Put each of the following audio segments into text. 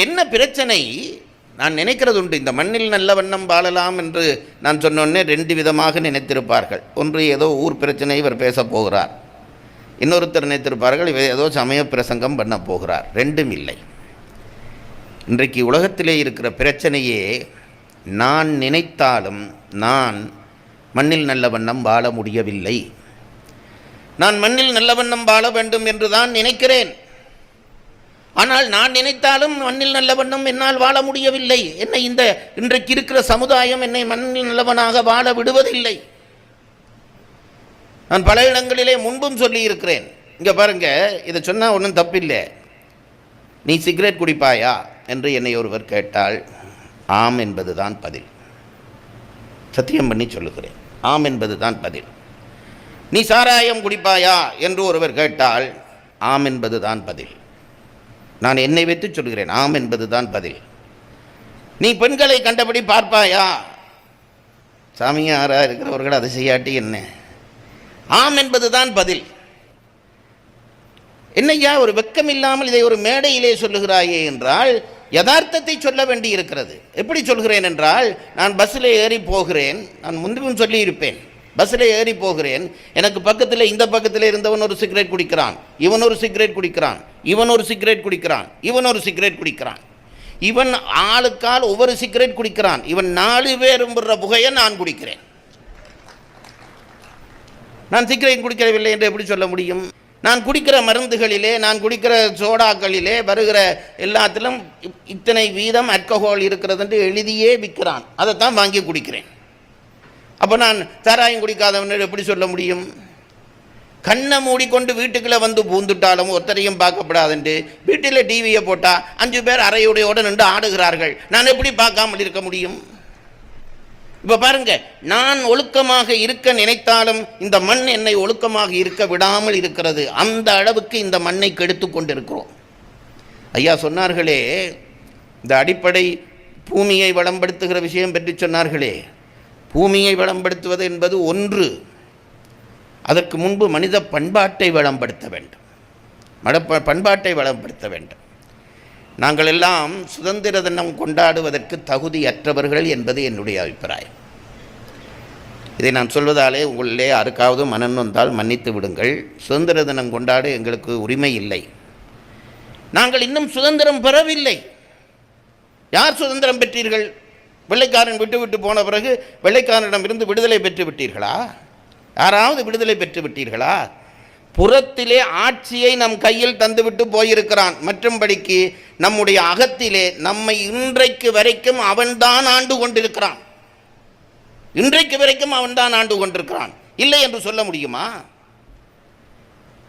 என்ன பிரச்சனை? நான் நினைக்கிறது உண்டு, இந்த மண்ணில் நல்ல வண்ணம் வாழலாம் என்று நான் சொன்னோன்னே ரெண்டு விதமாக நினைத்திருப்பார்கள். ஒன்று, ஏதோ ஊர் பிரச்சனை இவர் பேசப் போகிறார். இன்னொருத்தர் நினைத்திருப்பார்கள், இவர் ஏதோ சமய பிரசங்கம் பண்ண போகிறார். ரெண்டும் இல்லை. இன்றைக்கு உலகத்திலே இருக்கிற பிரச்சனையே, நான் நினைத்தாலும் நான் மண்ணில் நல்ல வண்ணம் வாழ முடியவில்லை. நான் மண்ணில் நல்ல வண்ணம் வாழ வேண்டும் என்று தான் நினைக்கிறேன். ஆனால் நான் நினைத்தாலும் மண்ணில் நல்ல வண்ணம் என்னால் வாழ முடியவில்லை. என்னை இந்த இன்றைக்கு இருக்கிற சமுதாயம் என்னை மண்ணில் நல்லவனாக வாழ விடுவதில்லை. நான் பல இடங்களிலே முன்பும் சொல்லி இருக்கிறேன். இங்கே பாருங்க, இதை சொன்னால் ஒன்றும் தப்பில்லை. நீ சிகரெட் குடிப்பாயா என்று என்னை ஒருவர் கேட்டால் ஆம் என்பது தான் பதில். சத்தியம் பண்ணி சொல்லுகிறேன், ஆம் என்பது தான் பதில். நீ சாராயம் குடிப்பாயா என்று ஒருவர் கேட்டால் ஆம் என்பது தான் பதில். நான் என்னை வைத்து சொல்கிறேன், ஆம் என்பது தான் பதில். நீ பெண்களை கண்டபடி பார்ப்பாயா? சாமியாராக இருக்கிறவர்கள் அதை செய்யாட்டி என்ன? ஆம் என்பது தான் பதில். என்னையா ஒரு வெக்கம் இல்லாமல் இதை ஒரு மேடையிலே சொல்லுகிறாயே என்றால் யதார்த்தத்தை சொல்ல வேண்டி இருக்கிறது. எப்படி சொல்கிறேன் என்றால், நான் பஸ்ஸில் ஏறி போகிறேன். நான் முன்பும் சொல்லியிருப்பேன், பஸ்ஸில் ஏறி போகிறேன். எனக்கு பக்கத்தில், இந்த பக்கத்தில் இருந்தவன் ஒரு சிகரெட் குடிக்கிறான், இவன் ஒரு சிகரெட் குடிக்கிறான், இவன் ஒரு சிகரெட் குடிக்கிறான், இவன் ஒரு சிகரெட் குடிக்கிறான். இவன் ஆளுக்கால் ஒவ்வொரு சிகரெட் குடிக்கிறான். இவன் 4 பேரும் விடுற புகையை நான் குடிக்கிறேன். நான் சிகரெட் குடிக்கவில்லை என்று எப்படி சொல்ல முடியும்? நான் குடிக்கிற மருந்துகளிலே, நான் குடிக்கிற சோடாக்களிலே வருகிற எல்லாத்திலும் இத்தனை வீதம் ஆல்கஹால் இருக்கிறது என்று எழுதியே விற்கிறான். அதைத்தான் வாங்கி குடிக்கிறேன். அப்போ நான் சாராயம் குடிக்காதவன் எப்படி சொல்ல முடியும்? கண்ணை மூடிக்கொண்டு வீட்டுக்குள்ளே வந்து பூந்துட்டாலும் ஒருத்தரையும் பார்க்கப்படாதுண்டு வீட்டில் டிவியை போட்டால் 5 பேர் அறையுடையோடு நின்று ஆடுகிறார்கள். நான் எப்படி பார்க்காமல் இருக்க முடியும்? இப்போ பாருங்க, நான் ஒழுக்கமாக இருக்க நினைத்தாலும் இந்த மண் என்னை ஒழுக்கமாக இருக்க விடாமல் இருக்கிறது. அந்த அளவுக்கு இந்த மண்ணை கெடுத்து கொண்டிருக்கிறோம். ஐயா சொன்னார்களே, இந்த அடிப்படை பூமியை வளம்படுத்துகிற விஷயம் பற்றி சொன்னார்களே, பூமியை வளம்படுத்துவது என்பது ஒன்று. அதற்கு முன்பு மனித பண்பாட்டை வளம்படுத்த வேண்டும். பண்பாட்டை வளம்படுத்த வேண்டும். நாங்கள் எல்லாம் சுதந்திர தினம் கொண்டாடுவதற்கு தகுதியற்றவர்கள் என்பது என்னுடைய அபிப்பிராயம். இதை நான் சொல்வதாலே உங்களிலே யாருக்காவது மனம் வந்தால் மன்னித்து விடுங்கள். சுதந்திர தினம் கொண்டாட எங்களுக்கு உரிமை இல்லை. நாங்கள் இன்னும் சுதந்திரம் பெறவில்லை. யார் சுதந்திரம் பெற்றீர்கள்? வெள்ளைக்காரன் விட்டு போன பிறகு வெள்ளைக்காரனிடமிருந்து விடுதலை பெற்று விட்டீர்களா? யாராவது விடுதலை பெற்று விட்டீர்களா? புறத்திலே ஆட்சியை நம் கையில் தந்துவிட்டு போயிருக்கிறான். மற்றும்படிக்கு நம்முடைய அகத்திலே நம்மை இன்றைக்கு வரைக்கும் அவன்தான் ஆண்டு கொண்டிருக்கிறான். இன்றைக்கு வரைக்கும் அவன்தான் ஆண்டு கொண்டிருக்கிறான். இல்லை என்று சொல்ல முடியுமா?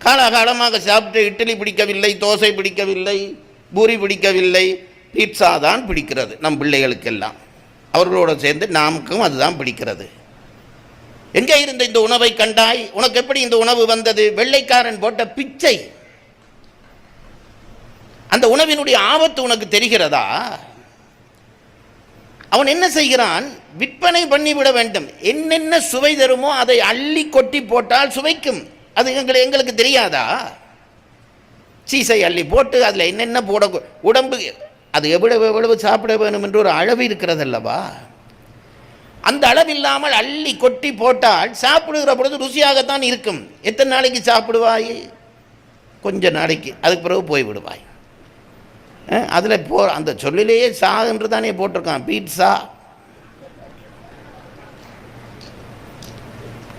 காலகாலமாக சாப்பிட்டு இட்லி பிடிக்கவில்லை, தோசை பிடிக்கவில்லை, பூரி பிடிக்கவில்லை, பீட்சா தான் பிடிக்கிறது நம் பிள்ளைகளுக்கெல்லாம். அவர்களோடு சேர்ந்து நமக்கும் அதுதான் பிடிக்கிறது. எங்கே இருந்த இந்த உணவை கண்டாய்? உனக்கு எப்படி இந்த உணவு வந்தது? வெள்ளைக்காரன் போட்ட பிச்சை. அந்த உணவினுடைய ஆபத்து உனக்கு தெரிகிறதா? அவன் என்ன செய்கிறான்? விற்பனை பண்ணிவிட வேண்டும். என்னென்ன சுவை தருமோ அதை அள்ளி கொட்டி போட்டால் சுவைக்கும். அது எங்களுக்கு தெரியாதா? சீசை அள்ளி போட்டு அதில் என்னென்ன போட, உடம்பு அது எவ்வளவு சாப்பிட வேணும் என்று ஒரு அளவு இருக்கிறது அல்லவா? அந்த அளவில்லாமல் அள்ளி கொட்டி போட்டால் சாப்பிடுகிற பொழுது ருசியாகத்தான் இருக்கும். எத்தனை நாளைக்கு சாப்பிடுவாய்? கொஞ்ச நாளைக்கு, அதுக்கு பிறகு போய்விடுவாய். அதில் அந்த சொல்லிலேயே சா என்று தானே போட்டிருக்கான், பீட்சா.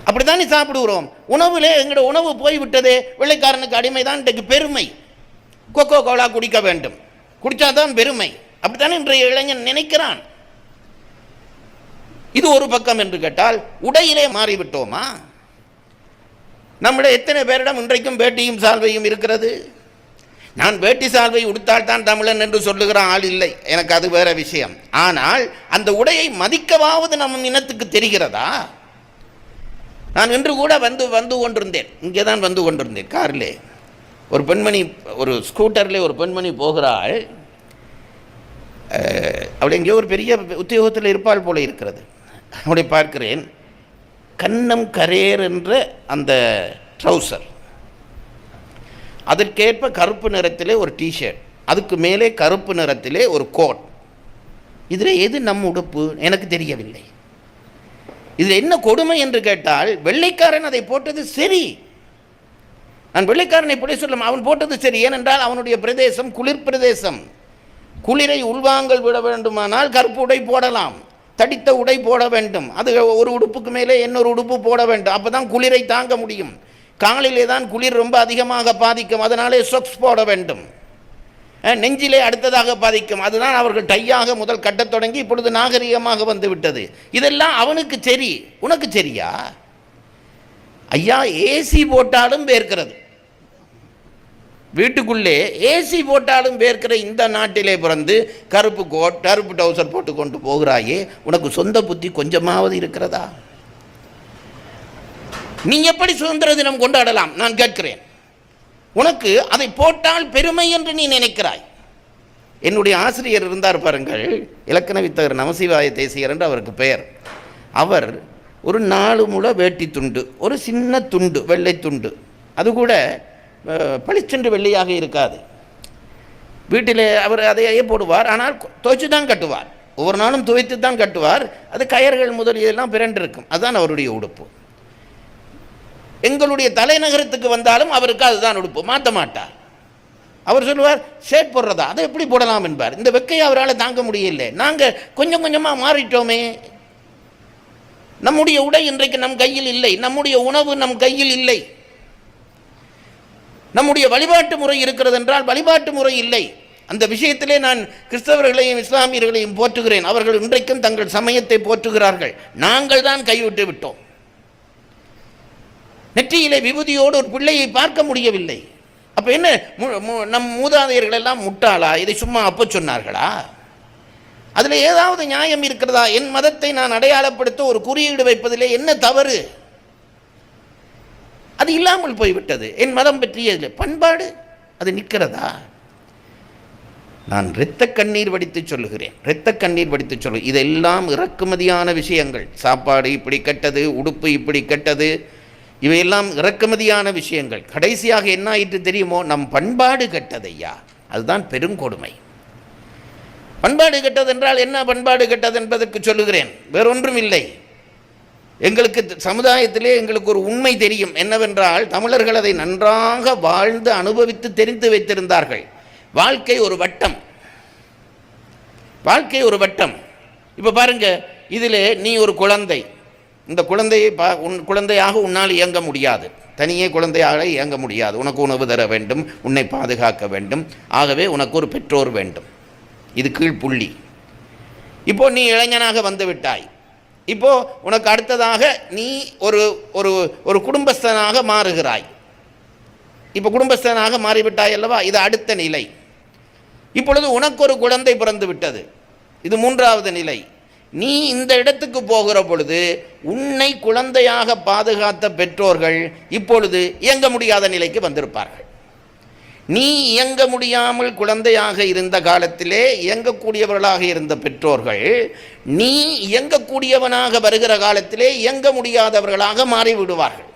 அப்படித்தானே சாப்பிடுகிறோம். உணவுலே எங்களோட உணவு போய்விட்டதே. வெள்ளைக்காரனுக்கு அடிமை தான் இன்றைக்கு பெருமை. கொக்கோ கோலா குடிக்க வேண்டும், குடித்தாதான் பெருமை. அப்படித்தானே இன்றைய இளைஞன் நினைக்கிறான். இது ஒரு பக்கம் என்று கேட்டால், உடையிலே மாறிவிட்டோமா? நம்மிடம் எத்தனை பேரிடம் இன்றைக்கும் வேட்டியும் சால்வையும் இருக்கிறது? நான் வேட்டி சால்வை உடுத்தால் தான் தமிழன் என்று சொல்லுகிற ஆள் இல்லை, எனக்கு அது வேற விஷயம். ஆனால் அந்த உடையை மதிக்கவாவது நம்ம இனத்துக்கு தெரிகிறதா? நான் இன்று கூட வந்து கொண்டிருந்தேன், இங்கே தான் வந்து கொண்டிருந்தேன் காரிலே. ஒரு பெண்மணி, ஒரு ஸ்கூட்டரில் ஒரு பெண்மணி போகிறாள். அவள் எங்கேயோ ஒரு பெரிய உத்தியோகத்தில் இருப்பாள் போல இருக்கிறது. அவளை பார்க்கிறேன், கன்னம் கரேர் என்ற அந்த ட்ரௌசர், அதற்கேற்ப கருப்பு நிறத்திலே ஒரு டிஷர்ட், அதுக்கு மேலே கருப்பு நிறத்திலே ஒரு கோட். இதில் எது நம் உடுப்பு எனக்கு தெரியவில்லை. இதில் என்ன கொடுமை என்று கேட்டால், வெள்ளைக்காரன் அதை போட்டது சரி. நான் வெள்ளைக்காரனை இப்படி சொல்லும், அவன் போட்டது சரி. ஏனென்றால் அவனுடைய பிரதேசம் குளிர் பிரதேசம். குளிரை உள்வாங்கல் விட வேண்டுமானால் கருப்பு உடை போடலாம், தடித்த உடை போட வேண்டும். அது ஒரு உடுப்புக்கு மேலே இன்னொரு உடுப்பு போட வேண்டும். அப்போ தான் குளிரை தாங்க முடியும். காலிலே தான் குளிர் ரொம்ப அதிகமாக பாதிக்கும், அதனாலே சொக்ஸ் போட வேண்டும். நெஞ்சிலே அடுத்ததாக பாதிக்கும், அதுதான் அவர்கள் டையாக முதல் கட்டத் தொடங்கி இப்பொழுது நாகரிகமாக வந்து விட்டது. இதெல்லாம் அவனுக்கு சரி, உனக்கு சரியா? ஐயா, ஏசி போட்டாலும் வேர்க்கிறது. வீட்டுக்குள்ளே ஏசி போட்டாலும் வேர்க்கிற இந்த நாட்டிலே பிறந்து கருப்பு கோட் கருப்பு டவுசர் போட்டு கொண்டு போகிறாயே, உனக்கு சொந்த புத்தி கொஞ்சமாவது இருக்கிறதா? நீ எப்படி சுதந்திர தினம் கொண்டாடலாம் நான் கேட்கிறேன். உனக்கு அதை போட்டால் பெருமை என்று நீ நினைக்கிறாய். என்னுடைய ஆசிரியர் இருந்தார் பாருங்கள், இலக்கண வித்தகர் நமசிவாய தேசியர் என்று அவருக்கு பெயர். அவர் ஒரு 4 முழ வேட்டி துண்டு, ஒரு சின்ன துண்டு, வெள்ளை துண்டு, அது கூட பளிச்சென்று வெள்ளையாக இருக்காது. வீட்டில் அவர் அதையே போடுவார், ஆனால் துவைச்சு தான் கட்டுவார். ஒவ்வொரு நாளும் துவைத்து தான் கட்டுவார். அது கயர்கள் முதலியெல்லாம் பிறண்டிருக்கும். அதுதான் அவருடைய உடுப்பு. எங்களுடைய தலைநகரத்துக்கு வந்தாலும் அவருக்கு அதுதான் உடுப்பு, மாற்ற மாட்டார். அவர் சொல்லுவார், ஷர்ட் போடுறதா, அதை எப்படி போடலாம் என்பார். இந்த வெக்கையை அவரால் தாங்க முடியல. நாங்கள் கொஞ்சம் கொஞ்சமாக மாறிட்டோமே. நம்முடைய உடை இன்றைக்கு நம் கையில் இல்லை, நம்முடைய உணவு நம் கையில் இல்லை, நம்முடைய வழிபாட்டு முறை இருக்கிறது என்றால் வழிபாட்டு முறை இல்லை. அந்த விஷயத்திலே நான் கிறிஸ்தவர்களையும் இஸ்லாமியர்களையும் போற்றுகிறேன். அவர்கள் இன்றைக்கும் தங்கள் சமயத்தை போற்றுகிறார்கள். நாங்கள் தான் கைவிட்டு விட்டோம். நெற்றியிலே விபூதியோடு ஒரு பிள்ளையை பார்க்க முடியவில்லை. அப்போ என்ன, நம் மூதாதையர்கள் எல்லாம் முட்டாளா? இதை சும்மா அப்போ சொன்னார்களா? அதில் ஏதாவது நியாயம் இருக்கிறதா? என் மதத்தை நான் அடையாளப்படுத்த ஒரு குறியீடு வைப்பதிலே என்ன தவறு? அது இல்லாமல் போய்விட்டது. என் மதம் பற்றிய பண்பாடு அது நிற்கிறதா? நான் இரத்த கண்ணீர் வடித்து சொல்லுகிறேன், இரத்த கண்ணீர் வடித்து சொல்லு. இதெல்லாம் இறக்குமதியான விஷயங்கள். சாப்பாடு இப்படி கெட்டது, உடுப்பு இப்படி கெட்டது, இவையெல்லாம் இறக்குமதியான விஷயங்கள். கடைசியாக என்ன ஆயிற்று தெரியுமோ? நம் பண்பாடு கெட்டதையா, அதுதான் பெருங்கொடுமை. பண்பாடு கெட்டது என்றால் என்ன? பண்பாடு கெட்டது என்பதற்கு சொல்லுகிறேன், வேறொன்றும் இல்லை. எங்களுக்கு சமுதாயத்திலே எங்களுக்கு ஒரு உண்மை தெரியும். என்னவென்றால், தமிழர்கள் அதை நன்றாக வாழ்ந்து அனுபவித்து தெரிந்து வைத்திருந்தார்கள். வாழ்க்கை ஒரு வட்டம், வாழ்க்கை ஒரு வட்டம். இப்போ பாருங்க, இதில் நீ ஒரு குழந்தை, இந்த குழந்தையை குழந்தையாக உன்னால் இயங்க முடியாது, தனியே குழந்தையாக இயங்க முடியாது. உனக்கு உணவு தர வேண்டும், உன்னை பாதுகாக்க வேண்டும். ஆகவே உனக்கு ஒரு பெற்றோர் வேண்டும். இது கீழ்ப்புள்ளி. இப்போ நீ இளைஞனாக வந்து விட்டாய். இப்போ உனக்கு அடுத்ததாக நீ ஒரு ஒரு ஒரு குடும்பஸ்தனாக மாறுகிறாய். இப்போ குடும்பஸ்தனாக மாறிவிட்டாய் அல்லவா? இது அடுத்த நிலை. இப்பொழுது உனக்கு ஒரு குழந்தை பிறந்து விட்டது. இது 3வது நிலை. நீ இந்த இடத்துக்கு போகிற பொழுது உன்னை குழந்தையாக பாதுகாத்த பெற்றோர்கள் இப்பொழுது இயங்க முடியாத நிலைக்கு வந்திருப்பார்கள். நீ இயங்க முடியாமல் குழந்தையாக இருந்த காலத்திலே இயங்கக்கூடியவர்களாக இருந்த பெற்றோர்கள் நீ இயங்கக்கூடியவனாக வருகிற காலத்திலே இயங்க முடியாதவர்களாக மாறிவிடுவார்கள்.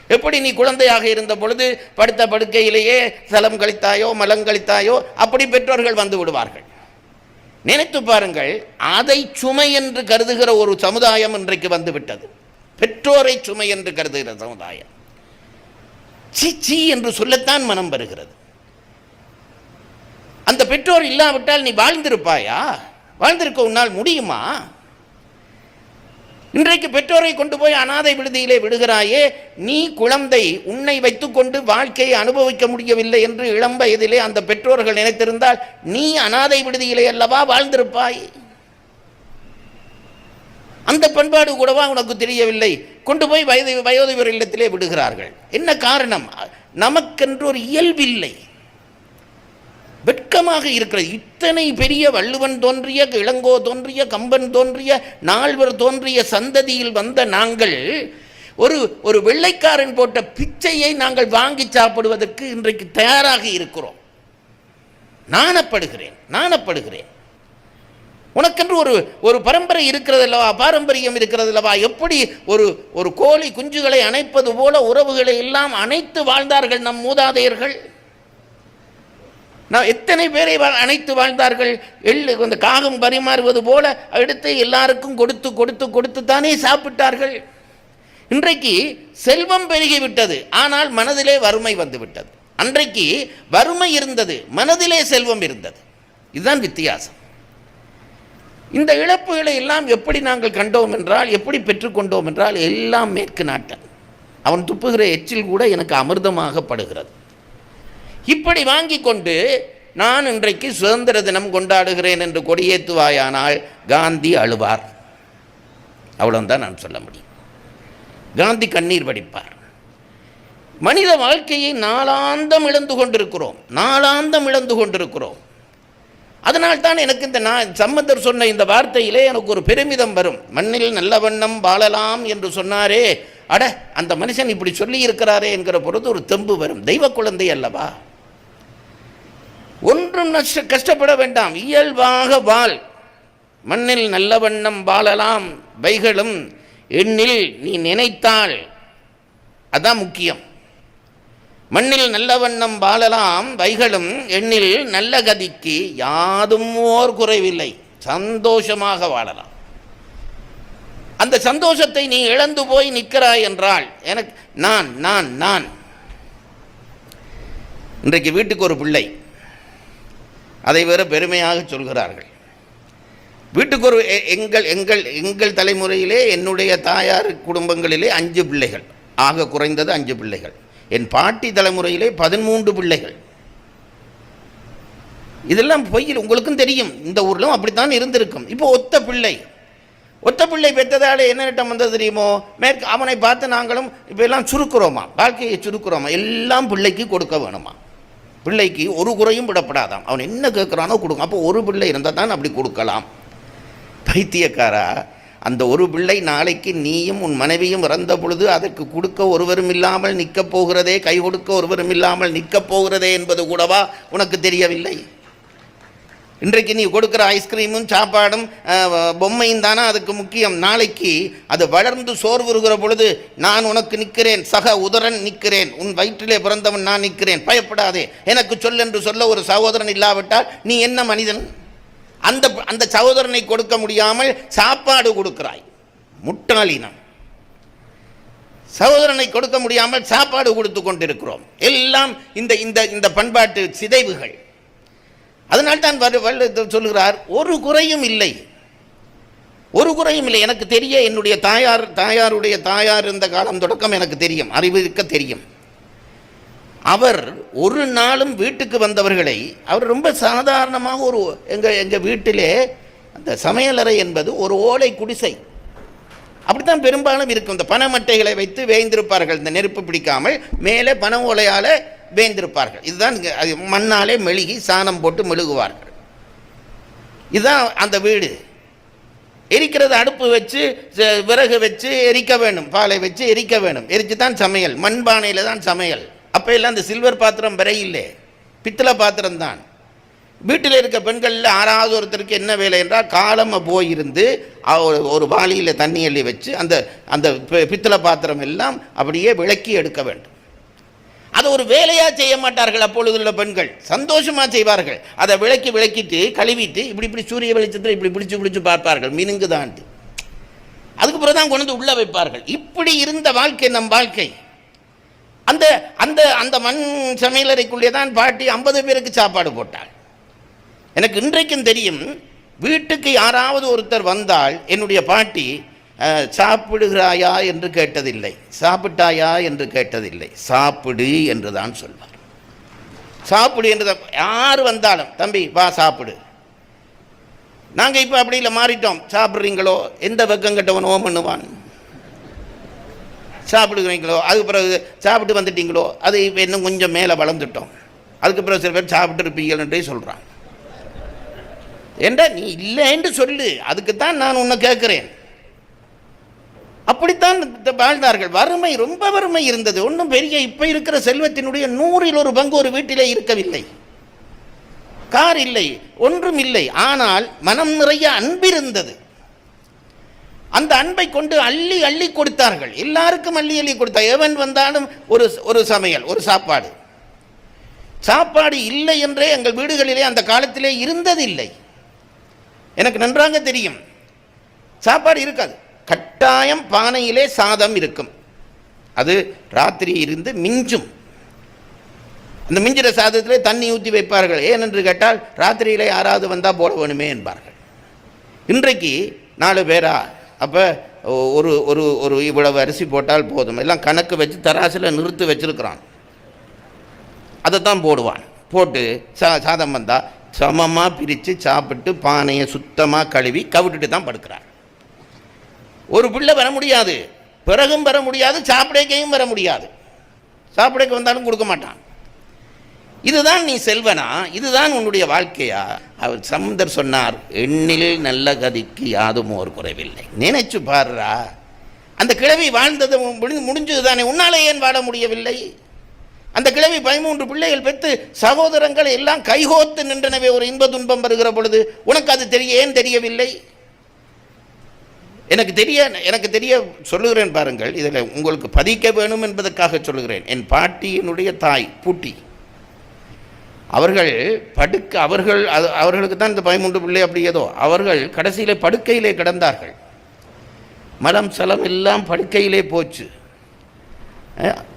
எப்படி நீ குழந்தையாக இருந்த பொழுது படுத்த படுக்கையிலேயே சலம் கழித்தாயோ மலம் கழித்தாயோ, அப்படி பெற்றோர்கள் வந்து விடுவார்கள். நினைத்து பாருங்கள், அதை சுமை என்று கருதுகிற ஒரு சமுதாயம் இன்றைக்கு வந்துவிட்டது. பெற்றோரை சுமை என்று கருதுகிற சமுதாயம். சீ என்று சொல்லத்தான் மனம் வருகிறது. அந்த பெற்றோர் இல்லாவிட்டால் நீ வாழ்ந்திருப்பாயா? வாழ்ந்திருக்க உன்னால் முடியுமா? இன்றைக்கு பெற்றோரை கொண்டு போய் அனாதை விடுதியிலே விடுகிறாயே, நீ குழந்தை, உன்னை வைத்துக்கொண்டு வாழ்க்கையை அனுபவிக்க முடியவில்லை என்று இளம் வயதிலே அந்த பெற்றோர்கள் நினைத்திருந்தால் நீ அனாதை விடுதியிலே அல்லவா வாழ்ந்திருப்பாய்? அந்த பண்பாடு கூடவா உனக்கு தெரியவில்லை? கொண்டு போய் வயோதிபர் இல்லத்திலே விடுகிறார்கள். என்ன காரணம்? நமக்கென்று ஒரு இயல்பில்லை. வெட்கமாக இருக்கிறது. இத்தனை பெரிய வள்ளுவன் தோன்றிய, இளங்கோ தோன்றிய, கம்பன் தோன்றிய, நால்வர் தோன்றிய சந்ததியில் வந்த நாங்கள் ஒரு வெள்ளைக்காரன் போட்ட பிச்சையை நாங்கள் வாங்கி சாப்பிடுவதற்கு இன்றைக்கு தயாராக இருக்கிறோம். நாணப்படுகிறேன். உனக்கென்று ஒரு பரம்பரை இருக்கிறது அல்லவா? பாரம்பரியம் இருக்கிறது அல்லவா? எப்படி ஒரு கோழி குஞ்சுகளை அணைப்பது போல உறவுகளை எல்லாம் அணைத்து வாழ்ந்தார்கள் நம் மூதாதையர்கள். நான் எத்தனை பேரை அணைத்து வாழ்ந்தார்கள். அந்த காகம் பரிமாறுவது போல எடுத்து எல்லாருக்கும் கொடுத்து கொடுத்து கொடுத்து தானே சாப்பிட்டார்கள். இன்றைக்கு செல்வம் பெருகிவிட்டது, ஆனால் மனதிலே வறுமை வந்துவிட்டது. அன்றைக்கு வறுமை இருந்தது, மனதிலே செல்வம் இருந்தது. இதுதான் வித்தியாசம். இந்த இழப்புகளை எல்லாம் எப்படி நாங்கள் கண்டோம் என்றால், எப்படி பெற்றுக்கொண்டோம் என்றால், எல்லாம் மேற்கு நாட்டன். அவன் துப்புகிற எச்சில் கூட எனக்கு அமிர்தமாகப்படுகிறது. இப்படி வாங்கி கொண்டு நான் இன்றைக்கு சுதந்திர தினம் கொண்டாடுகிறேன் என்று கொடியேற்றுவாயானால் காந்தி அழுவார். அவ்வளவுதான் நான் சொல்ல முடியும். காந்தி கண்ணீர் வடிப்பார். மனித வாழ்க்கையை நாளாந்தம் இழந்து கொண்டிருக்கிறோம், நாளாந்தம் இழந்து கொண்டிருக்கிறோம். அதனால்தான் எனக்கு இந்த சம்பந்தர் சொன்ன இந்த வார்த்தையிலே எனக்கு ஒரு பெருமிதம் வரும். மண்ணில் நல்ல வண்ணம் வாழலாம் என்று சொன்னாரே, அட அந்த மனுஷன் இப்படி சொல்லி இருக்கிறாரே என்கிற பொழுது ஒரு தெம்பு வரும். தெய்வ குழந்தை அல்லவா? ஒன்றும் கஷ்டப்பட வேண்டாம், இயல்பாக வாழ். மண்ணில் நல்ல வண்ணம் வாழலாம் வைகளும் எண்ணில் நீ நினைத்தாள், அதான் முக்கியம். மண்ணில் நல்ல வண்ணம் வாழலாம் வைகளும் எண்ணில் நல்ல கதிக்கு யாதும் ஓர் குறைவில்லை. சந்தோஷமாக வாழலாம். அந்த சந்தோஷத்தை நீ இழந்து போய் நிற்கிறாய் என்றால் எனக்கு நான் நான் நான் இன்றைக்கு வீட்டுக்கு ஒரு பிள்ளை, அதை வேற பெருமையாக சொல்கிறார்கள். வீட்டுக்கு ஒரு எங்கள் எங்கள் எங்கள் தலைமுறையிலே என்னுடைய தாயார் குடும்பங்களிலே 5 பிள்ளைகள், ஆக குறைந்தது 5 பிள்ளைகள். என் பாட்டி தலைமுறையிலே 13 பிள்ளைகள். இதெல்லாம் பொய்யில், உங்களுக்கும் தெரியும். இந்த ஊரிலும் அப்படித்தான் இருந்திருக்கும். இப்போ ஒத்த பிள்ளை பெற்றதாலே என்ன நட்டம் வந்தது தெரியுமோ? அவனை பார்த்து நாங்களும் இப்போ எல்லாம் சுருக்குறோமா, வாழ்க்கையை சுருக்குறோமா, எல்லாம் பிள்ளைக்கு கொடுக்க வேணுமா. பிள்ளைக்கு ஒரு குறையும் விடப்படாதாம். அவன் என்ன கேட்குறானோ கொடுக்கும். அப்போ ஒரு பிள்ளை இருந்தால் தான் அப்படி கொடுக்கலாம். பைத்தியக்காரா, அந்த ஒரு பிள்ளை நாளைக்கு நீயும் உன் மனைவியும் இறந்த பொழுது அதற்கு கொடுக்க ஒருவரும் இல்லாமல் நிற்கப் போகிறதே, கை கொடுக்க ஒருவரும் இல்லாமல் நிற்கப் போகிறதே என்பது கூடவா உனக்கு தெரியவில்லை? இன்றைக்கு நீ கொடுக்குற ஐஸ்கிரீமும் சாப்பாடும் பொம்மையும் தானே அதுக்கு முக்கியம். நாளைக்கு அது வளர்ந்து சோர்வுறுகிற பொழுது நான் உனக்கு நிற்கிறேன், சக உதரன் நிற்கிறேன், உன் வயிற்றிலே பிறந்தவன் நான் நிற்கிறேன், பயப்படாதே, எனக்கு சொல் என்று சொல்ல ஒரு சகோதரன் இல்லாவிட்டால் நீ என்ன மனிதன்? அந்த சகோதரனை கொடுக்க முடியாமல் சாப்பாடு கொடுக்கிறாய், முட்டாளினம். சகோதரனை கொடுக்க முடியாமல் சாப்பாடு கொடுத்து கொண்டிருக்கிறோம். எல்லாம் இந்த இந்த இந்த பண்பாட்டு சிதைவுகள். அதனால்தான் சொல்லுகிறார், ஒரு குறையும் இல்லை, ஒரு குறையும் இல்லை. எனக்கு தெரிய என்னுடைய தாயாருடைய தாயார் இருந்த காலம் தொடக்கம் எனக்கு தெரியும், அறிவிக்க தெரியும். அவர் ஒரு நாளும் வீட்டுக்கு வந்தவர்களை அவர் ரொம்ப சாதாரணமாக எங்கள் வீட்டிலே அந்த சமையலறை என்பது ஒரு ஓலை குடிசை, அப்படித்தான் பெரும்பாலும் இருக்கும். இந்த பனைமட்டைகளை வைத்து வேய்ந்திருப்பார்கள், இந்த நெருப்பு பிடிக்காமல் மேலே பனை ஓலையால் வேய்ந்திருப்பார்கள். இதுதான் மண்ணாலே மெழுகி சாணம் போட்டு மெழுகுவார்கள். இதுதான் அந்த வீடு. எரிக்கிறது அடுப்பு வச்சு விறகு வச்சு எரிக்க வேணும், பாலை வச்சு எரிக்க வேணும், எரித்து தான் சமையல், மண்பானையில் தான் சமையல். அப்போ எல்லாம் இந்த சில்வர் பாத்திரம் வரையில்லை, பித்தளை பாத்திரம் தான். வீட்டில் இருக்க பெண்களில் 6வது ஒருத்தருக்கு என்ன வேலை என்றால், காலமாக போயிருந்து ஒரு வாளியில் தண்ணி அள்ளி வச்சு அந்த அந்த பித்தளை பாத்திரம் எல்லாம் அப்படியே விளக்கி எடுக்க வேண்டும். அதை ஒரு வேலையாக செய்ய மாட்டார்கள். அப்பொழுது உள்ள பெண்கள் சந்தோஷமாக செய்வார்கள். அதை விளக்கிட்டு கழுவிட்டு இப்படி சூரிய வெளிச்சத்தில் இப்படி பிடிச்சு பார்ப்பார்கள், மினுங்குதான்ட்டு. அதுக்கு பிறகு தான் கொண்டு வந்து உள்ளே வைப்பார்கள். இப்படி இருந்த வாழ்க்கை நம் வாழ்க்கை. அந்த அந்த அந்த மண் சமையலறைக்குள்ளே தான் பாட்டி 50 பேருக்கு சாப்பாடு போட்டாள். எனக்கு இன்றைக்கும் தெரியும், வீட்டுக்கு யாராவது ஒருத்தர் வந்தால் என்னுடைய பாட்டி சாப்பிடுகிறாயா என்று கேட்டதில்லை, சாப்பிட்டாயா என்று கேட்டதில்லை, சாப்பிடு என்று தான் சொல்வார். சாப்பிடு என்று தான். யார் வந்தாலும் தம்பி வா சாப்பிடு. நாங்கள் இப்போ அப்படி இல்லை, மாறிட்டோம். சாப்பிட்றீங்களோ, எந்த வெக்கம் கட்டவன் ஓம் பண்ணுவான். சாப்பிடுகிறீங்களோ, அதுக்கு பிறகு சாப்பிட்டு வந்துட்டீங்களோ, அது இப்போ இன்னும் கொஞ்சம் மேலே வளர்ந்துட்டோம், அதுக்கு பிறகு சில பேர் சாப்பிட்டு இருப்பீங்கன்றே சொல்கிறான். ஏண்டா நீ இல்லை என்று சொல்லு, அதுக்குத்தான் நான் உன்னை கேட்குறேன். அப்படித்தான் வாழ்ந்தார்கள். வறுமை, ரொம்ப வறுமை இருந்தது. ஒன்றும் பெரிய இப்போ இருக்கிற செல்வத்தினுடைய 100ல் 1 பங்கு ஒரு வீட்டிலே இருக்கவில்லை. கார் இல்லை, ஒன்றும் இல்லை. ஆனால் மனம் நிறைய அன்பிருந்தது. அந்த அன்பை கொண்டு அள்ளி அள்ளி கொடுத்தார்கள். எல்லாருக்கும் அள்ளி அள்ளி கொடுத்தார். எவன் வந்தாலும் ஒரு சமையல், ஒரு சாப்பாடு. சாப்பாடு இல்லை என்றே எங்கள் வீடுகளிலே அந்த காலத்திலே இருந்ததில்லை. எனக்கு நன்றாக தெரியும். சாப்பாடு இருக்காது. கட்டாயம் பானையிலே சாதம் இருக்கும். அது ராத்திரி இருந்து மிஞ்சும். அந்த மிஞ்சிற சாதத்திலே தண்ணி ஊற்றி வைப்பார்கள். ஏனென்று கேட்டால் ராத்திரியிலே யாராவது வந்தால் போட வேணுமே என்பார்கள். இன்றைக்கு 4 பேரா, அப்போ ஒரு ஒரு ஒரு இவ்வளவு அரிசி போட்டால் போதும், எல்லாம் கணக்கு வச்சு தராசில் நிறுத்து வச்சிருக்கிறான். அதை தான் போடுவான். போட்டு சாதம் வந்தால் சமமாக பிரித்து சாப்பிட்டு பானையை சுத்தமாக கழுவி கவிட்டுட்டு தான் படுக்கிறார். ஒரு பிள்ளை வர முடியாது, பிறகும் வர முடியாது, சாப்பிடக்கையும் வர முடியாது. சாப்பிடக்க வந்தாலும் கொடுக்க மாட்டான். இதுதான் நீ செல்வனா? இதுதான் உன்னுடைய வாழ்க்கையா? அவர் சம்பந்தர் சொன்னார், எண்ணில் நல்ல கதிக்கு யாதும் ஒரு குறைவில்லை. நினைச்சு பாருடா, அந்த கிழவி வாழ்ந்தது முடிஞ்சது தானே, உன்னாலே ஏன் வாழ முடியவில்லை? அந்த கிழவி 13 பிள்ளைகள் பெற்று சகோதரங்கள் எல்லாம் கைகோத்து நின்றனவே ஒரு இன்ப துன்பம் வருகிற பொழுது. உனக்கு அது ஏன் தெரியவில்லை? எனக்கு தெரிய சொல்லுகிறேன் பாருங்கள். இதில் உங்களுக்கு பதிக்க வேணும் என்பதற்காக சொல்லுகிறேன். என் பாட்டியினுடைய தாய் பூட்டி, அவர்களுக்கு தான் இந்த 13 பிள்ளை அப்படி ஏதோ, அவர்கள் கடைசியிலே படுக்கையிலே கிடந்தார்கள். மலம் சலம் எல்லாம் படுக்கையிலே போச்சு.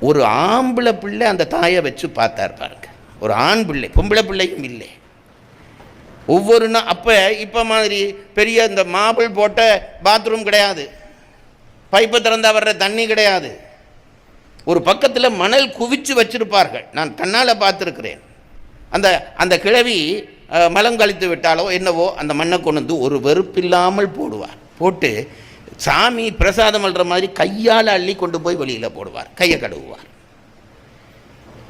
ஒரு ஆம்பளை பிள்ளை அந்த தாயை வச்சு பார்த்தார் பாருங்க. ஒரு ஆண் பிள்ளை, பொம்பளை பிள்ளையும் இல்லை. ஒவ்வொரு அப்போ இப்போ மாதிரி பெரிய இந்த மாபிள் போட்ட பாத்ரூம் கிடையாது, பைப்பை திறந்தா வர்ற தண்ணி கிடையாது. ஒரு பக்கத்தில் மணல் குவிச்சு வச்சிருப்பார்கள். நான் கண்ணால் பார்த்துருக்கிறேன். அந்த கிழவி மலம் கழித்து விட்டாலோ என்னவோ அந்த மண்ணை கொண்டு வந்து ஒரு வெறுப்பில்லாமல் போடுவார். போட்டு சாமி பிரசாதம் அல்ற மாதிரி கையால் அள்ளி கொண்டு போய் வெளியில் போடுவார், கையை கழுவுவார்.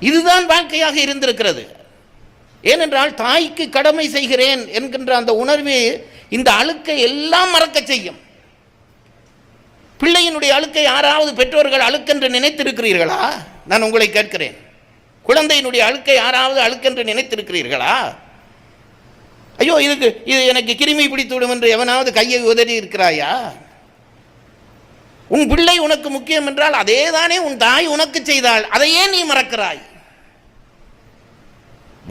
இதுதான் வாழ்க்கையாக இருந்திருக்கிறது. ஏனென்றால் தாய்க்கு கடமை செய்கிறேன் என்கின்ற அந்த உணர்வு இந்த அழுக்கை எல்லாம் மறக்க செய்யும். பிள்ளையினுடைய அழுக்கை யாராவது பெற்றோர்கள் அழுக்கென்று நினைத்திருக்கிறீர்களா? நான் உங்களை கேட்கிறேன். குழந்தையினுடைய அழுக்கை யாராவது அழுக்கென்று நினைத்திருக்கிறீர்களா? ஐயோ இது எனக்கு கிருமி பிடித்துவிடும் என்று எவனாவது கையை உதறி இருக்கிறாயா? உன் பிள்ளை உனக்கு முக்கியம் என்றால் அதே தானே உன் தாய் உனக்கு செய்தாள், அதையே நீ மறக்கிறாய்.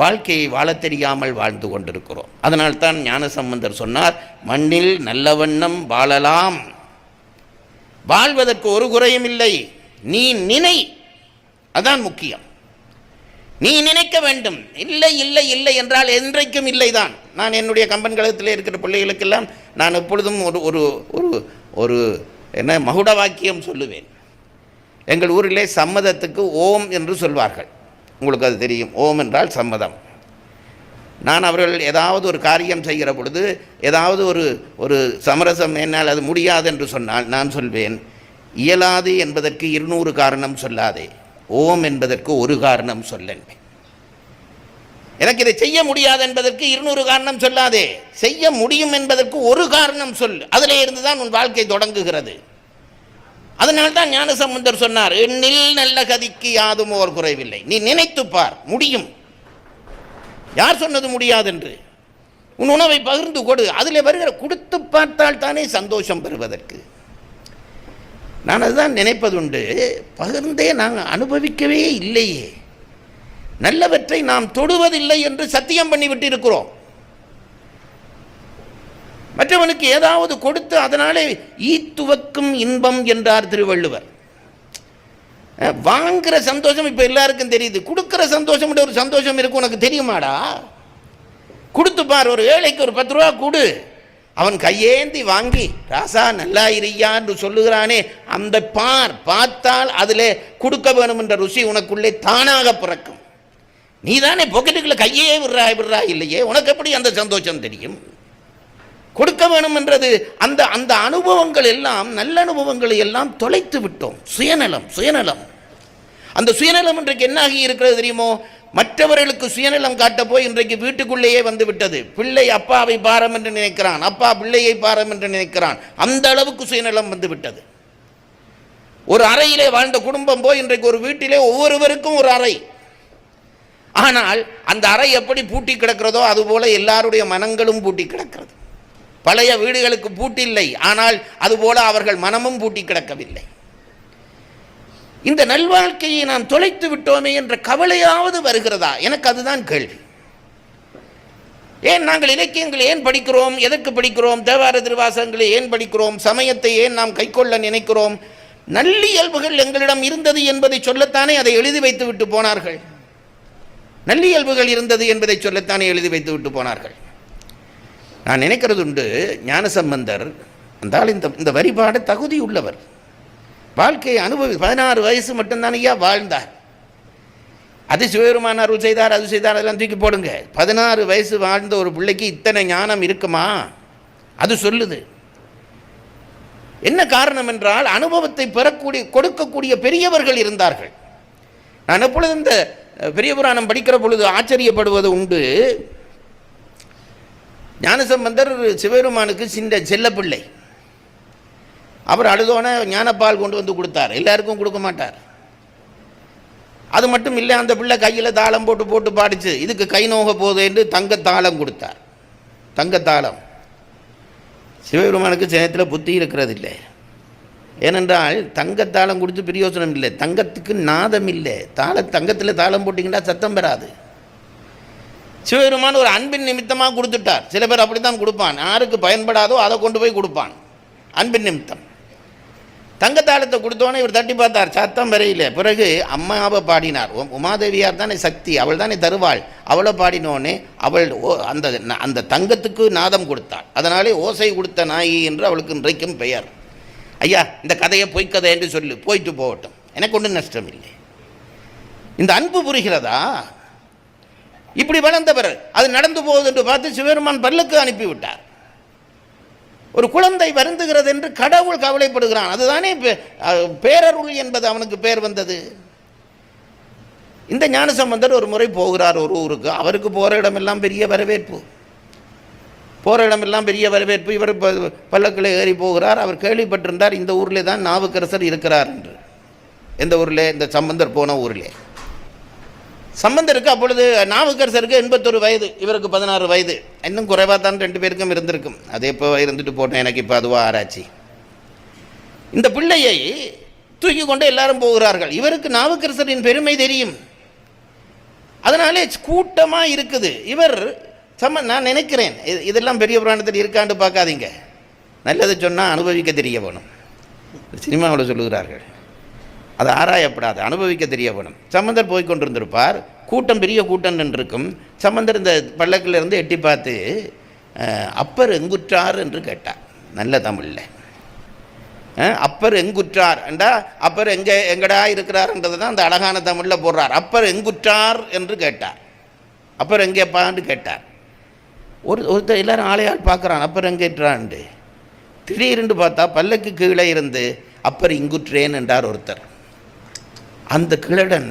வாழ்க்கையை வாழ தெரியாமல் வாழ்ந்து கொண்டிருக்கிறோம். அதனால்தான் ஞானசம்பந்தர் சொன்னார், மண்ணில் நல்ல வண்ணம் வாழலாம், வாழ்வதற்கு ஒரு குறையும் இல்லை, நீ நினை, அதான் முக்கியம். நீ நினைக்க வேண்டும். இல்லை இல்லை இல்லை என்றால் என்றைக்கும் இல்லைதான். நான் என்னுடைய கம்பன் கழகத்தில் இருக்கிற பிள்ளைகளுக்கெல்லாம் நான் எப்பொழுதும் ஒரு ஒரு ஒரு ஒரு என்ன மகுட வாக்கியம் சொல்லுவேன். எங்கள் ஊரிலே சம்மதத்துக்கு ஓம் என்று சொல்வார்கள். உங்களுக்கு அது தெரியும். ஓம் என்றால் சம்மதம். நான் அவர்கள் ஏதாவது ஒரு காரியம் செய்கிற பொழுது ஏதாவது ஒரு சமரசம் என்னால் அது முடியாது என்று சொன்னால் நான் சொல்வேன், இயலாது என்பதற்கு 200 காரணம் சொல்லாதே, ஓம் என்பதற்கு ஒரு காரணம் சொல்லேன். எனக்கு இதை செய்ய முடியாது என்பதற்கு 200 காரணம் சொல்லாதே, செய்ய முடியும் என்பதற்கு ஒரு காரணம் சொல். அதிலே இருந்துதான் உன் வாழ்க்கை தொடங்குகிறது. அதனால்தான் ஞானசம்பந்தர் சொன்னார், எண்ணில் நல்ல கதிக்கு யாதும் ஓர் குறைவில்லை. நீ நினைத்துப்பார், முடியும். யார் சொன்னது முடியாது என்று? உன் உணவை பகிர்ந்து கொடு. அதில் வருகிற கொடுத்து பார்த்தால் தானே சந்தோஷம் பெறுவதற்கு. நான் அதுதான் நினைப்பதுண்டு. பகிர்ந்தே நாங்கள் அனுபவிக்கவே இல்லையே, நல்லவற்றை நாம் தொடுவதில்லை என்று சத்தியம் பண்ணிவிட்டு இருக்கிறோம். மற்றவனுக்கு ஏதாவது கொடுத்து அதனாலே ஈத்துவக்கும் இன்பம் என்றார் திருவள்ளுவர். வாங்குகிற சந்தோஷம் இப்போ எல்லாருக்கும் தெரியுது, கொடுக்குற சந்தோஷம் ஒரு சந்தோஷம் இருக்கும். உனக்கு தெரியுமாடா? கொடுத்து பார். ஒரு ஏழைக்கு ஒரு 10 ரூபா கொடு, அவன் கையேந்தி வாங்கி ராசா நல்லா இறையா என்று சொல்லுகிறானே, அந்த பார்த்தால் அதில் கொடுக்க வேணும் என்ற ருசி உனக்குள்ளே தானாக பிறக்கும். நீ தானே பொக்கெட்டுக்குள்ள கையே விடுறா இல்லையே, உனக்கு எப்படி அந்த சந்தோஷம் தெரியும்? கொடுக்க வேணும் என்றது அந்த அந்த அனுபவங்கள் எல்லாம், நல்ல அனுபவங்களை எல்லாம் தொலைத்து விட்டோம். சுயநலம். அந்த சுயநலம் இன்றைக்கு என்ன ஆகி இருக்கிறது தெரியுமோ? மற்றவர்களுக்கு சுயநலம் காட்ட போய் இன்றைக்கு வீட்டுக்குள்ளேயே வந்து விட்டது. பிள்ளை அப்பாவை பாரம் என்று நினைக்கிறான், அப்பா பிள்ளையை பாரம் என்று நினைக்கிறான். அந்த அளவுக்கு சுயநலம் வந்து விட்டது. ஒரு அறையிலே வாழ்ந்த குடும்பம் போய் இன்றைக்கு ஒரு வீட்டிலே ஒவ்வொருவருக்கும் ஒரு அறை. ஆனால் அந்த அறை எப்படி பூட்டி கிடக்கிறதோ அதுபோல எல்லாருடைய மனங்களும் பூட்டி கிடக்கிறது. பழைய வீடுகளுக்கு பூட்டில்லை, ஆனால் அதுபோல அவர்கள் மனமும் பூட்டி கிடக்கவில்லை. இந்த நல்வாழ்க்கையை நாம் தொலைத்து விட்டோமே என்ற கவலையாவது வருகிறதா? எனக்கு அதுதான் கேள்வி. ஏன் நாங்கள் இலக்கியங்களை ஏன் படிக்கிறோம்? எதற்கு படிக்கிறோம்? தேவார திருவாசகங்களை ஏன் படிக்கிறோம்? சமயத்தை ஏன் நாம் கைக்கொள்ள நினைக்கிறோம்? நல்லியல்புகள் எங்களிடம் இருந்தது என்பதை சொல்லத்தானே அதை எழுதி வைத்து விட்டு போனார்கள். நல்லியல்புகள் இருந்தது என்பதை சொல்லத்தானே எழுதி வைத்து விட்டு போனார்கள். நான் நினைக்கிறது உண்டு, ஞானசம்பந்தர் அந்த இந்த வழிபாடு தகுதி உள்ளவர், வாழ்க்கையை 16 வயசு மட்டும்தான் ஐயா வாழ்ந்தார். அது சிவபெருமான் அருள் செய்தார், அது செய்தார், அதெல்லாம் தூக்கி போடுங்க. 16 வயசு வாழ்ந்த ஒரு பிள்ளைக்கு இத்தனை ஞானம் இருக்குமா? அது சொல்லுது. என்ன காரணம் என்றால் அனுபவத்தை கொடுக்கக்கூடிய பெரியவர்கள் இருந்தார்கள். நான் எப்பொழுது இந்த பெரிய புராணம் படிக்கிற பொழுது ஆச்சரியப்படுவது உண்டு. ஞானசம்பந்தர் சிவபெருமானுக்கு செல்ல பிள்ளை. அவர் அழுதோன ஞானப்பால் கொண்டு வந்து கொடுத்தார். எல்லாருக்கும் கொடுக்க மாட்டார். அது மட்டும் இல்லை, அந்த பிள்ளை கையில் தாளம் போட்டு போட்டு பாடிச்சு. இதுக்கு கை நோக போகுது என்று தங்கத்தாளம் கொடுத்தார். தங்கத்தாளம். சிவபெருமானுக்கு சேனத்தில் புத்தி இருக்கிறது இல்லை. ஏனென்றால் தங்கத்தாளம் கொடுத்து பிரயோசனம் இல்லை. தங்கத்துக்கு நாதம் இல்லை. தங்கத்தில் தாளம் போட்டிங்கன்னா சத்தம் பெறாது. சிவபெருமான் ஒரு அன்பின் நிமித்தமாக கொடுத்துட்டார். சில பேர் அப்படி தான் கொடுப்பான். யாருக்கு பயன்படாதோ அதை கொண்டு போய் கொடுப்பான், அன்பின் நிமித்தம். தங்கத்தாளத்தை கொடுத்தோன்னே இவர் தட்டி பார்த்தார், சத்தம் வரையில. பிறகு அம்மாவை பாடினார். உமாதேவியார் தானே சக்தி, அவள் தானே தருவாள். அவளை பாடினோடனே அவள் அந்த தங்கத்துக்கு நாதம் கொடுத்தாள். அதனாலே ஓசை கொடுத்த நாயி என்று அவளுக்கு இன்றைக்கும் பெயர். ஐயா, இந்த கதையை பொய்க்கதை என்று சொல்லு, போயிட்டு போகட்டும், எனக்கு ஒன்றும் நஷ்டம் இல்லை. இந்த அன்பு புரிகிறதா? இப்படி வளர்ந்தவர் அது நடந்து போகுது என்று பார்த்து சிவபெருமான் பல்லுக்கு அனுப்பிவிட்டார். ஒரு குழந்தை வருந்துகிறது என்று கடவுள் கவலைப்படுகிறான். அதுதானே பேரருள் என்பது அவனுக்கு பேர் வந்தது. இந்த ஞானசம்பந்தர் ஒரு முறை போகிறார் ஒரு ஊருக்கு. அவருக்கு போகிற இடமெல்லாம் பெரிய வரவேற்பு. இவர் பல்லக்கில் ஏறி போகிறார். அவர் கேள்விப்பட்டிருந்தார் இந்த ஊரில் தான் நாவுக்கரசர் இருக்கிறார் என்று. எந்த ஊரில்? இந்த சம்பந்தர் போன ஊரில். சம்பந்தருக்கு அப்பொழுது நாவுக்கரசருக்கு 81 வயது, இவருக்கு 16 வயது. இன்னும் குறைவாக தான் 2 பேருக்கும் இருந்திருக்கும். அதே இப்போ இருந்துட்டு போட்டேன், எனக்கு இப்போ அதுவாக ஆராய்ச்சி. இந்த பிள்ளையை தூக்கி கொண்டு எல்லாரும் போகிறார்கள். இவருக்கு நாவுக்கரசரின் பெருமை தெரியும். அதனாலே கூட்டமாக இருக்குது. இவர் நான் நினைக்கிறேன், இதெல்லாம் பெரிய புராணத்தில் இருக்காண்டு பார்க்காதீங்க. நல்லது சொன்னால் அனுபவிக்க தெரிய வேணும். சினிமாவில் சொல்லுகிறார்கள், அது ஆராயப்படாது, அனுபவிக்க தெரிய வேணும். சம்பந்தர் போய் கொண்டிருந்திருப்பார். கூட்டம் பெரிய கூட்டம் நின்றிருக்கும். சம்பந்தர் இந்த பல்லக்கிலிருந்து எட்டி பார்த்து அப்பர் எங்குற்றார் என்று கேட்டார். நல்ல தமிழில் அப்பர் எங்குற்றார் என்றா அப்பர் எங்கடா இருக்கிறார்ன்றது தான் அந்த அழகான தமிழில் போடுறார். அப்பர் எங்குற்றார் என்று கேட்டார். அப்பர் எங்கேப்பான்னு கேட்டார். ஒருத்தர் எல்லாரும் ஆளையால் பார்க்குறான், அப்பர் எங்கேற்றான்ண்டு. திடீரென்று பார்த்தா பல்லக்கு கீழே இருந்து அப்பர் இங்குற்றேன் என்றார் ஒருத்தர். அந்த கிழடன்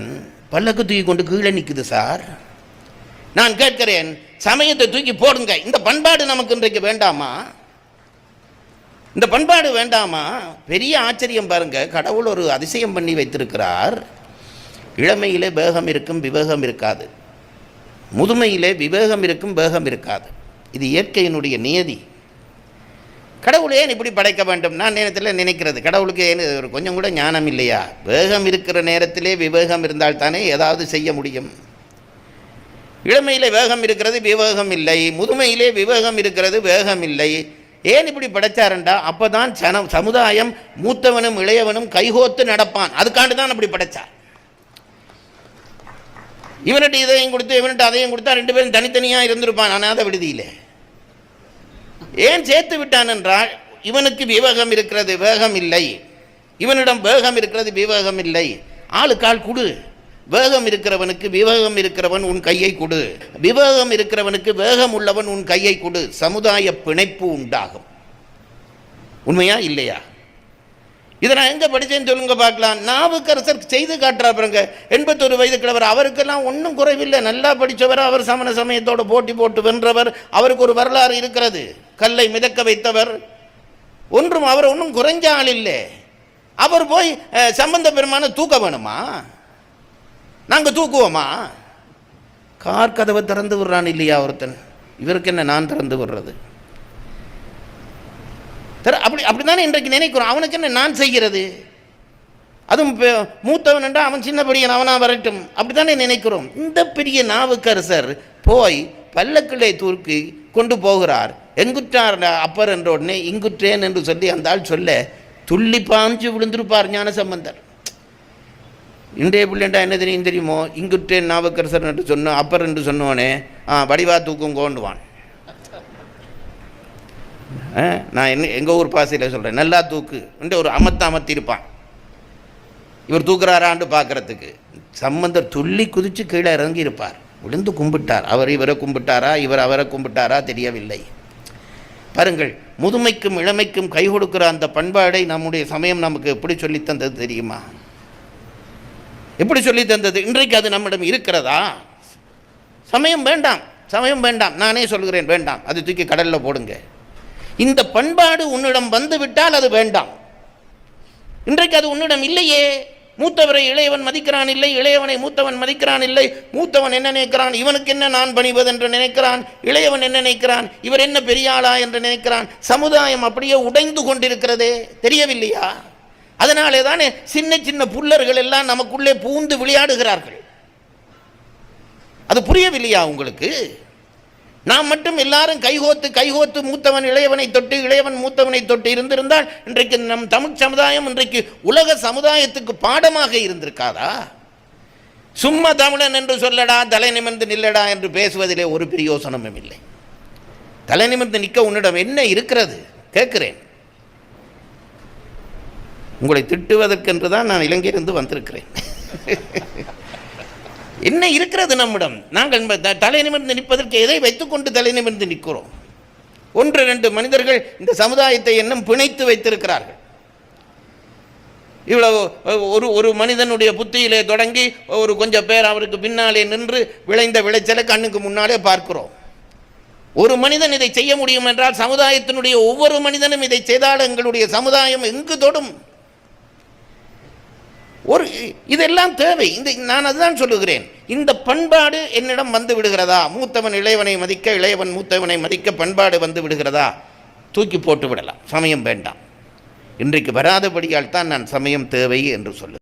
பல்லக்கு தூக்கி கொண்டு கீழே நிற்குது. சார், நான் கேட்கிறேன், சமயத்தை தூக்கி போடுங்க. இந்த பண்பாடு நமக்கு இன்றைக்கு வேண்டாமா? இந்த பண்பாடு வேண்டாமா? பெரிய ஆச்சரியம் பாருங்க. கடவுள் ஒரு அதிசயம் பண்ணி வைத்திருக்கிறார். இளமையிலே வேகம் இருக்கும், விவேகம் இருக்காது. முதுமையிலே விவேகம் இருக்கும், வேகம் இருக்காது. இது இயற்கையினுடைய நியதி. கடவுள் ஏன் இப்படி படைக்க வேண்டும்? நான் நேரத்தில் நினைக்கிறது, கடவுளுக்கு ஏன் கொஞ்சம் கூட ஞானம் இல்லையா? வேகம் இருக்கிற நேரத்திலே விவேகம் இருந்தால் தானே ஏதாவது செய்ய முடியும். இளமையிலே வேகம் இருக்கிறது, விவேகம் இல்லை. முதுமையிலே விவேகம் இருக்கிறது, வேகம் இல்லை. ஏன் இப்படி படைச்சாருண்டா, அப்போ தான் சமுதாயம் மூத்தவனும் இளையவனும் கைகோத்து நடப்பான். அதுக்காண்டு தான் அப்படி படைச்சார். இவன்கிட்ட இதையும் கொடுத்து இவன்கிட்ட அதையும் கொடுத்தா 2 பேரும் தனித்தனியாக இருந்திருப்பான் அநாத விடுதியில். ஏன் சேர்த்து விட்டான் என்றால், இவனுக்கு விவேகம் இருக்கிறது, வேகம் இல்லை. இவனிடம் வேகம் இருக்கிறது, விவேகம் இல்லை. ஆளுக்கால் கொடு. வேகம் இருக்கிறவனுக்கு விவேகம் இருக்கிறவன் உன் கையை கொடு. விவேகம் இருக்கிறவனுக்கு வேகம் உள்ளவன் உன் கையை கொடு. சமுதாய பிணைப்பு உண்டாகும். உண்மையா இல்லையா? இதை நான் எங்கே படித்தேன்னு சொல்லுங்க பார்க்கலாம். நாவுக்கரசர் செய்து காட்டுறார் பாருங்க. 81 வயது கிழவர். அவருக்கெல்லாம் ஒன்றும் குறைவில்லை, நல்லா படித்தவர். அவர் சமண சமயத்தோடு போட்டி போட்டு வென்றவர். அவருக்கு ஒரு வரலாறு இருக்கிறது. கல்லை மிதக்க வைத்தவர். அவர் ஒன்றும் குறைஞ்ச ஆள் இல்லை. அவர் போய் சம்பந்த பெருமான தூக்க வேணுமா? நாங்கள் தூக்குவோமா? கார் கதவை திறந்து விடுறான் இல்லையா ஒருத்தன். இவருக்கு என்ன நான் திறந்து விடுறது? அப்படிதானே இன்றைக்கு நினைக்கிறோம். அவனுக்கு என்ன நான் செய்கிறது? அதுவும் மூத்தவன் என்றால் அவன் சின்ன பையன், அவனா வரட்டும், அப்படித்தானே நினைக்கிறோம். இந்த பெரிய நாவுக்கரசர் போய் பல்லக்கிளை தூக்கி கொண்டு போகிறார். எங்குற்றார் அப்பர் என்ற உடனே இங்குற்றேன் என்று சொல்லி அந்த ஆள் சொல்ல துள்ளி பாஞ்சு விழுந்திருப்பார் ஞானசம்பந்தர். இன்றைய பிள்ளைண்டா என்ன தெரியுமோ, இங்குற்றேன் நாவுக்கரசர் என்று சொன்ன அப்பர் என்று சொன்னோனே வடிவா தூக்கும் கோண்டுவான். நான் எங்கள் ஊர் பாசையில் சொல்கிறேன், நல்லா தூக்கு என்று ஒரு அமர்த்திருப்பான். இவர் தூக்குறாரான்னு பார்க்குறதுக்கு சம்பந்தர் துள்ளி குதித்து கீழே இறங்கி இருப்பார். விழுந்து கும்பிட்டார். அவர் இவரை கும்பிட்டாரா, இவர் அவரை கும்பிட்டாரா தெரியவில்லை. பாருங்கள், முதுமைக்கும் இளமைக்கும் கை கொடுக்கிற அந்த பண்பாடை நம்முடைய சமயம் நமக்கு எப்படி சொல்லி தந்தது தெரியுமா? எப்படி சொல்லி தந்தது? இன்றைக்கு அது நம்மிடம் இருக்கிறதா? சமயம் வேண்டாம், சமயம் வேண்டாம், நானே சொல்கிறேன் வேண்டாம், அது தூக்கி கடலில் போடுங்க. இந்த பண்பாடு உன்னிடம் வந்து விட்டால் அது வேண்டாம். இன்றைக்கு அது உன்னிடம் இல்லையே. மூத்தவரை இளையவன் மதிக்கிறான் இல்லை, இளையவனை மூத்தவன் மதிக்கிறான் இல்லை. மூத்தவன் என்ன நினைக்கிறான், இவனுக்கு என்ன நான் பணிவது என்று நினைக்கிறான். இளையவன் என்ன நினைக்கிறான், இவர் என்ன பெரிய ஆளா என்று நினைக்கிறான். சமுதாயம் அப்படியே உடைந்து கொண்டிருக்கிறதே, தெரியவில்லையா? அதனாலே தானே சின்ன சின்ன புல்லர்கள் எல்லாம் நமக்குள்ளே பூந்து விளையாடுகிறார்கள். அது புரியவில்லையா உங்களுக்கு? நாம் மட்டும் எல்லாரும் கைகோத்து மூத்தவன் இளையவனை தொட்டு, இளையவன் மூத்தவனை தொட்டு இருந்திருந்தால் இன்றைக்கு நம் தமிழ் சமுதாயம் இன்றைக்கு உலக சமுதாயத்துக்கு பாடமாக இருந்திருக்காதா? சும்மா தமிழன் என்று சொல்லடா, தலை நிமிர்ந்து நில்லடா என்று பேசுவதிலே ஒரு பிரயோசனமும் இல்லை. தலை நிமிர்ந்து நிற்க உன்னிடம் என்ன இருக்கிறது கேட்கிறேன். உங்களை திட்டுவதற்கென்று தான் நான் இலங்கையிலிருந்து வந்திருக்கிறேன். என்ன இருக்கிறது நம்மிடம்? நாங்கள் தலை நிமிர்ந்து நிற்பதற்கு எதை வைத்துக்கொண்டு தலை நிமிர்ந்து நிற்கிறோம்? 1-2 மனிதர்கள் இந்த சமுதாயத்தை இன்னும் பிணைத்து வைத்திருக்கிறார்கள். இவ்வளவு ஒரு மனிதனுடைய புத்தியிலே தொடங்கி ஒரு கொஞ்சம் பேர் அவருக்கு பின்னாலே நின்று விளைந்த விளைச்சலை கண்ணுக்கு முன்னாலே பார்க்கிறோம். ஒரு மனிதன் இதை செய்ய முடியும் என்றால் சமுதாயத்தினுடைய ஒவ்வொரு மனிதனும் இதை செய்தால் எங்களுடைய சமுதாயம் எங்கு தொடும்? இதெல்லாம் தேவை. நான் அதுதான் சொல்லுகிறேன். இந்த பண்பாடு என்னிடம் வந்து விடுகிறதா? மூத்தவன் இளையவனை மதிக்க, இளையவன் மூத்தவனை மதிக்க பண்பாடு வந்து விடுகிறதா? தூக்கி போட்டு விடலாம், சமயம் வேண்டாம். இன்றைக்கு வராதபடியால் தான் நான் சமயம் தேவை என்று சொல்லுகிறேன்.